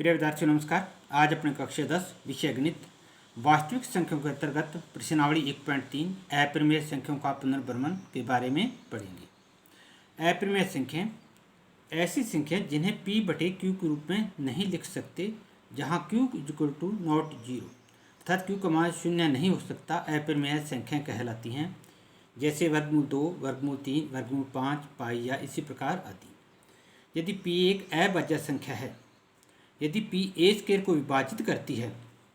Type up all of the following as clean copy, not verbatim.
प्रिय विद्यार्थियों नमस्कार। आज अपने कक्षा 10 विषय गणित वास्तविक संख्याओं के अंतर्गत प्रश्नावली 1.3 अपरिमेय संख्याओं का पुनर्भ्रमण के बारे में पढ़ेंगे। अपरिमेय संख्याएं ऐसी संख्याएं जिन्हें p बटे q के रूप में नहीं लिख सकते, जहां q equal to not zero अर्थात q का मान शून्य नहीं हो सकता, अपरिमेय संख्याएं कहलाती हैं। जैसे वर्गमूल 2, वर्गमूल 3, वर्गमूल 5, पाई या इसी प्रकार आदि। यदि p एक अभाज्य संख्या है, यदि p a स्क्वायर को विभाजित करती है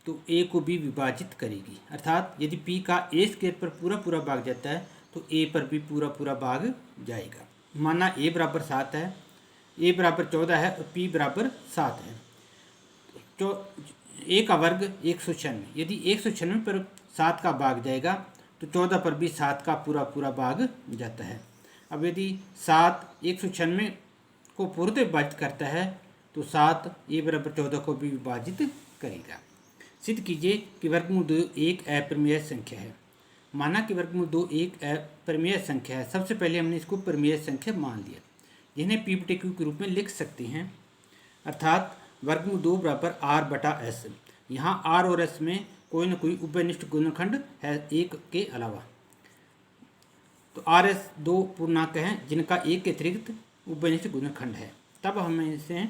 तो a को भी विभाजित करेगी, अर्थात यदि p का a स्क्वायर पर पूरा पूरा भाग जाता है तो a पर भी पूरा पूरा भाग जाएगा। माना a बराबर 7 है, a बराबर 14 है और p बराबर 7 है। तो a का वर्ग 196, यदि 196 पर 7 का भाग जाएगा तो 14 पर भी 7 का पूरा पूरा भाग जाता है। अब यदि 7 196 को पूर्णतः विभाजित करता है तो 7 a बराबर 14 को भी विभाजित करेगा। सिद्ध कीजिए कि वर्गमूल 2 एक अपरिमेय संख्या है। माना कि वर्गमूल 2 एक अपरिमेय संख्या है। सबसे पहले हमने इसको परिमेय संख्या मान लिया, जिन्हें p बटे q के रूप में लिख सकते हैं, अर्थात वर्गमूल 2 बराबर r बटा s। यहाँ r और s में कोई न कोई उभयनिष्ठ गुणनखंड है एक के अलावा, तो r s दो पूर्णांक हैं जिनका एक के अतिरिक्त उभयनिष्ठ गुणनखंड है। तब हम इसे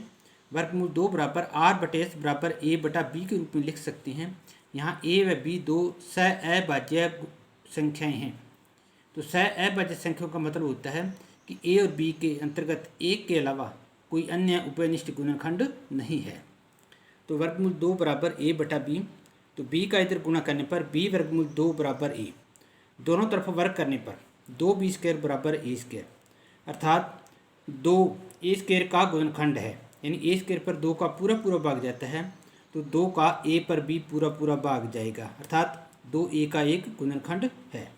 वर्गमूल 2 बराबर r बटे s बराबर a बटा b के रूप में लिख सकते हैं। यहाँ a व b दो सअभाज्य संख्याएं हैं। तो सअभाज्य संख्याओं का मतलब होता है कि a और b के अंतर्गत एक के अलावा कोई अन्य उभयनिष्ठ गुणनखंड नहीं है। तो वर्गमूल 2 बराबर a बटा b, तो b का इधर गुणा करने पर b वर्गमूल 2 बराबर a, दोनों तरफ वर्ग करने पर 2b स्क्वायर बराबर a स्क्वायर, अर्थात 2 a स्क्वायर का गुणनखंड है, यानी a स्क्वायर पर 2 का पूरा पूरा भाग जाता है तो 2 का a पर भी पूरा पूरा भाग जाएगा, अर्थात 2a का एक गुणनखंड है।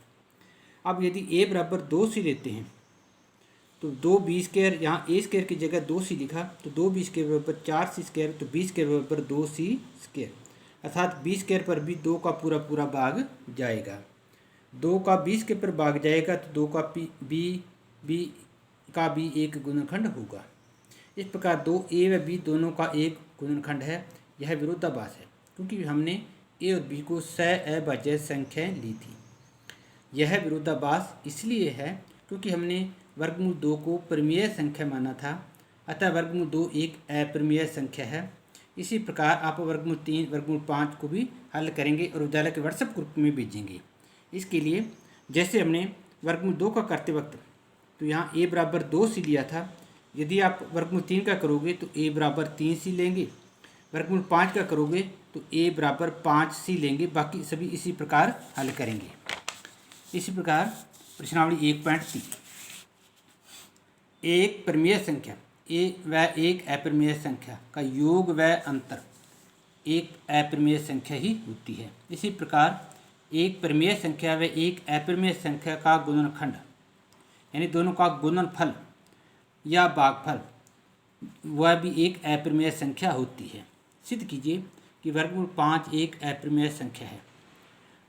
अब यदि a बराबर 2c लेते हैं तो 2b स्क्वायर, यहाँ a स्क्वायर की जगह 2c लिखा तो 2b स्क्वायर बराबर 4c स्क्वायर, तो b स्क्वायर बराबर 2c स्क्वायर, अर्थात b स्क्वायर पर भी 2 का पूरा पूरा भाग जाएगा। 2 का b स्क्वायर पर भाग जाएगा तो 2 का b का भी एक गुणनखंड होगा। इस प्रकार 2a व b दोनों का एक गुणनखंड है। यह विरोधाभास है क्योंकि हमने a और b को सअभाज्य संख्याएं ली थी। यह विरोधाभास इसलिए है क्योंकि हमने वर्गमूल 2 को परिमेय संख्या माना था, अतः वर्गमूल 2 एक अपरिमेय संख्या है। इसी प्रकार आप वर्गमूल 3, वर्गमूल 5 को भी हल करेंगे और विद्यालय के व्हाट्सएप ग्रुप में भेजेंगे। इसके लिए जैसे हमने वर्गमूल 2 का करते वक्त तो यहाँ a बराबर 2c लिया था, यदि आप वर्गमूल 3 का करोगे तो a बराबर 3c लेंगे, वर्गमूल 5 का करोगे तो a बराबर 5c लेंगे। बाकी सभी इसी प्रकार हल करेंगे। इसी प्रकार प्रश्नावली 1.3 एक परिमेय संख्या a व एक अपरिमेय संख्या का योग व अंतर एक अपरिमेय संख्या ही होती है। इसी प्रकार एक परिमेय संख्या व एक अपरिमेय संख्या का गुणनखंड, यानी दोनों का गुणनफल या भागफल, वह भी एक अपरिमेय संख्या होती है। सिद्ध कीजिए कि वर्गमूल 5 एक अपरिमेय संख्या है।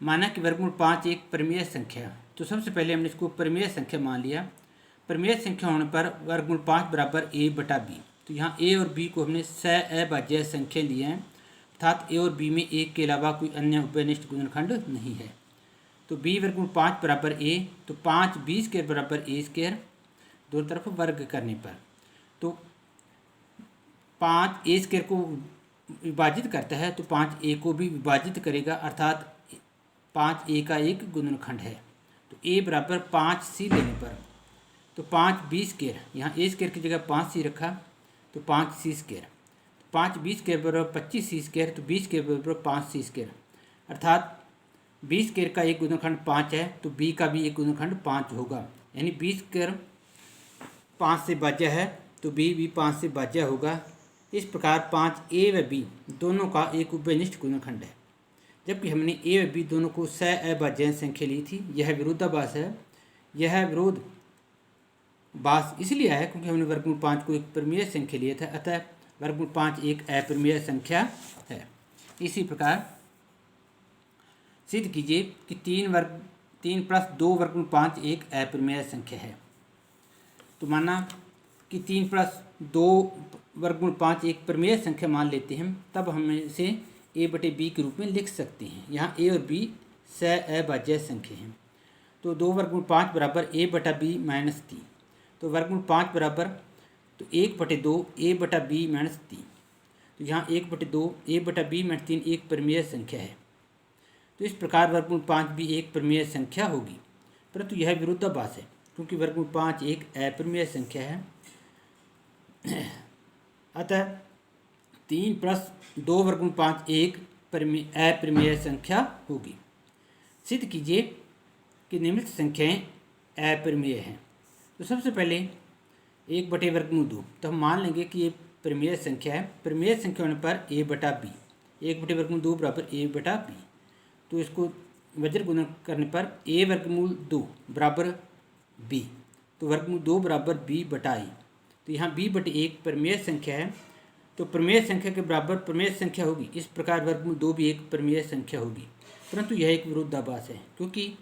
माना कि वर्गमूल 5 एक परिमेय संख्या है, तो सबसे पहले हमने इसको परिमेय संख्या मान लिया। परिमेय संख्या होने पर वर्गमूल 5 बराबर a बटा b, तो यहाँ a और b को हमने सअभाज्य संख्या लिए हैं, अर्थात a और b में एक के अलावा कोई अन्य उभयनिष्ठ गुणनखंड नहीं है। तो b वर्गमूल 5 बराबर a, तो 5b स्क्वायर बराबर a स्क्वायर, दोनों तरफ वर्ग करने पर तो 5 a स्क्वायर को विभाजित करता है तो 5a को भी विभाजित करेगा, अर्थात 5a का एक गुणनखंड है। तो a बराबर 5c लेने पर तो 5b स्क्वायर, यहाँ a स्क्वायर की जगह 5c रखा तो 5c स्क्वायर, 5b स्क्वायर बराबर 25c स्क्वायर, तो b स्क्वायर बराबर 5c स्क्वायर, अर्थात b स्क्वायर का एक गुणनखंड 5 है तो b का भी एक गुणनखंड 5 होगा, यानी b स्क्वायर 5 से भाज्य है तो b भी 5 से भाज्य होगा। इस प्रकार 5a व b दोनों का एक उभयनिष्ठ गुणनखंड है, जबकि हमने a व b दोनों को सअभाज्य संख्या ली थी। यह विरोधाभास है। यह विरोधाभास इसलिए है क्योंकि हमने वर्गमूल 5 को एक परिमेय संख्या लिया था, अतः वर्गमूल 5 एक अपरिमेय संख्या है। इसी प्रकार सिद्ध कीजिए कि 3 + 2 वर्गमूल 5 एक अपरिमेय संख्या है। तो माना कि 3 + 2 वर्गमूल 5 एक परिमेय संख्या मान लेते हैं तब हम इसे ए बटे बी के रूप में लिख सकते हैं। यहाँ ए और बी अभाज्य संख्या हैं। तो 2 वर्गमूल 5 बराबर ए बटा बी माइनस 3। तो वर्गमूल 5 बराबर तो 1/2 ए बटा बी माइनस 3। तो यहाँ 1/2 ए बटा बी माइनस 3 एक परिमेय संख्या है। तो इस प्रकार वर्गमूल 5 भी एक परिमेय संख्या होगी, परंतु यह विरोधाभास है क्योंकि वर्गमूल 5 एक अपरिमेय संख्या है। अतः 3 प्लस 2 वर्गमूल 5 एक अपरिमेय संख्या होगी। सिद्ध कीजिए कि निम्नलिखित संख्याएं अपरिमेय हैं। तो सबसे पहले 1/2, तो हम मान लेंगे कि ये परिमेय संख्या है। परिमेय संख्या होने पर a बटा बी, 1/2 बराबर a बटा बी। तो इसको वज्र गुणन करने पर a वर्गमूल 2 बराबर b, तो वर्गमूल 2 बराबर b बटा i। तो यहाँ b बटे 1 परिमेय संख्या है, तो परिमेय संख्या के बराबर परिमेय संख्या होगी। इस प्रकार वर्गमूल 2 भी एक परिमेय संख्या होगी, परंतु यह एक विरोधाभास है। क्योंकि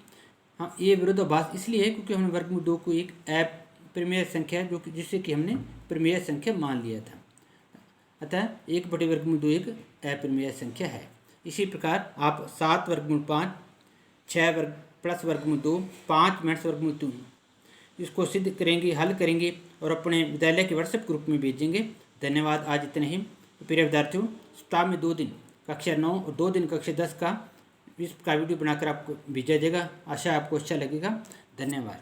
हाँ, ये विरोधाभास इसलिए है क्योंकि हमने वर्गमूल 2 को एक अपरिमेय संख्या है जिससे कि हमने परिमेय संख्या मान लिया था। अतः 1/2 एक अपरिमेय संख्या है। इसी प्रकार आप 7 वर्गमूल 5, 6 वर्ग प्लस वर्गमूल 2, 5 माइनस वर्गमूल 2 इसको सिद्ध करेंगे, हल करेंगे और अपने विद्यालय के व्हाट्सएप ग्रुप में भेजेंगे। धन्यवाद। आज इतने ही। तो प्रिय विद्यार्थियों, सप्ताह में 2 दिन कक्षा 9 और 2 दिन कक्षा 10 का वीडियो बनाकर आपको भेजा जाएगा। आशा आपको अच्छा लगेगा। धन्यवाद।